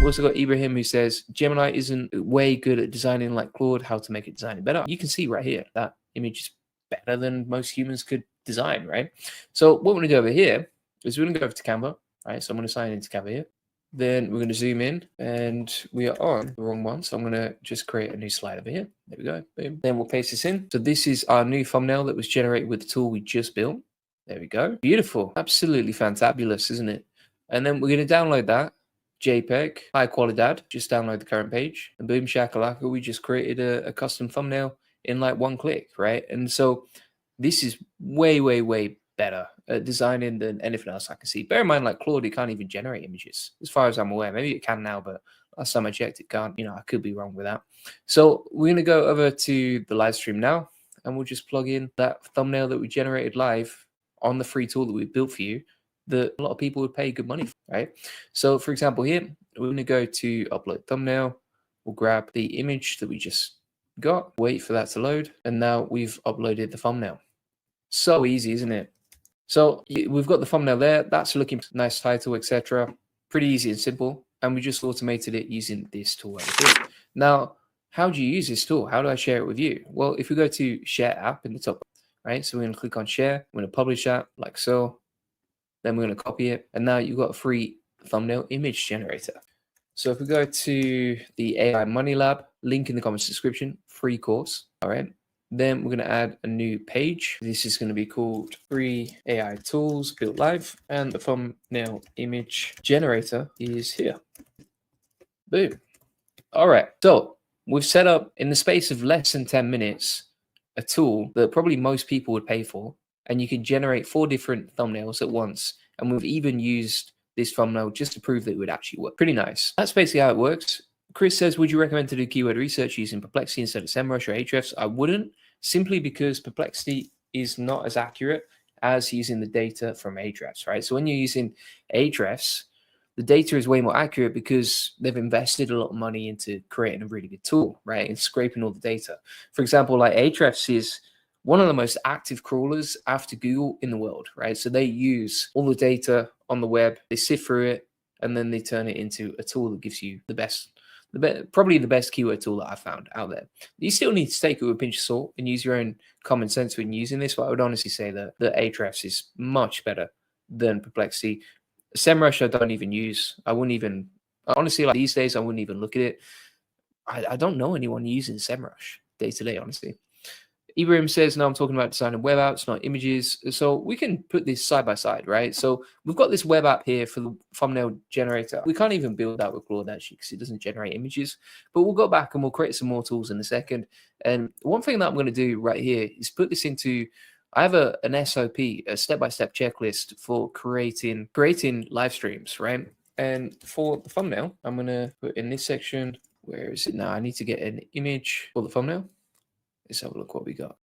We've also got Ibrahim who says, Gemini isn't way good at designing like Claude, how to make it design it better. You can see right here, that image is better than most humans could design, right? So what we're going to do over here is we're going to go over to Canva, right? So I'm going to sign into Canva here. Then we're going to zoom in and we are on the wrong one. So I'm going to just create a new slide over here. There we go. Boom. Then we'll paste this in. So this is our new thumbnail that was generated with the tool we just built. There we go. Beautiful. Absolutely fantabulous, isn't it? And then we're going to download that JPEG, high quality dad. Just download the current page. And boom, shakalaka, we just created a custom thumbnail in like one click, right? And so this is way, way, way better at designing than anything else I can see. Bear in mind, like Claude, it can't even generate images, as far as I'm aware. Maybe it can now, but last time I checked, it can't. You know, I could be wrong with that. So we're going to go over to the live stream now, and we'll just plug in that thumbnail that we generated live on the free tool that we built for you, that a lot of people would pay good money for, right? So for example, here, we're going to go to upload thumbnail. We'll grab the image that we just got, wait for that to load, and now we've uploaded the thumbnail. So easy, isn't it? So we've got the thumbnail there. That's looking nice, title, etc. Pretty easy and simple. And we just automated it using this tool right here. Now, how do you use this tool? How do I share it with you? Well, if we go to share app in the top, right? So we're going to click on share. We're going to publish that like so. Then we're going to copy it. And now you've got a free thumbnail image generator. So if we go to the AI Money Lab, link in the comments description, free course. All right. Then we're going to add a new page. This is going to be called Free AI Tools Built Live. And the thumbnail image generator is here. Boom. All right. So we've set up in the space of less than 10 minutes, a tool that probably most people would pay for. And you can generate 4 different thumbnails at once. And we've even used this thumbnail just to prove that it would actually work. Pretty nice. That's basically how it works. Chris says, would you recommend to do keyword research using Perplexity instead of SEMrush or Ahrefs? I wouldn't, simply because Perplexity is not as accurate as using the data from Ahrefs, right? So when you're using Ahrefs, the data is way more accurate because they've invested a lot of money into creating a really good tool, right? And scraping all the data. For example, like Ahrefs is one of the most active crawlers after Google in the world, right? So they use all the data on the web, they sift through it, and then they turn it into a tool that gives you probably the best keyword tool that I found out there. You still need to take it with a pinch of salt and use your own common sense when using this, but I would honestly say that the Ahrefs is much better than Perplexity. SEMrush I don't even use. I wouldn't even, honestly, like these days, I wouldn't even look at it. I don't know anyone using SEMrush day to day, honestly. Ibrahim says, no, I'm talking about designing web apps, not images. So we can put this side by side, right? So we've got this web app here for the thumbnail generator. We can't even build that with Claude actually because it doesn't generate images. But we'll go back and we'll create some more tools in a second. And one thing that I'm going to do right here is put this into, I have an SOP, a step-by-step checklist for creating live streams, right? And for the thumbnail, I'm going to put in this section. Where is it now? I need to get an image for the thumbnail. Let's have a look what we got.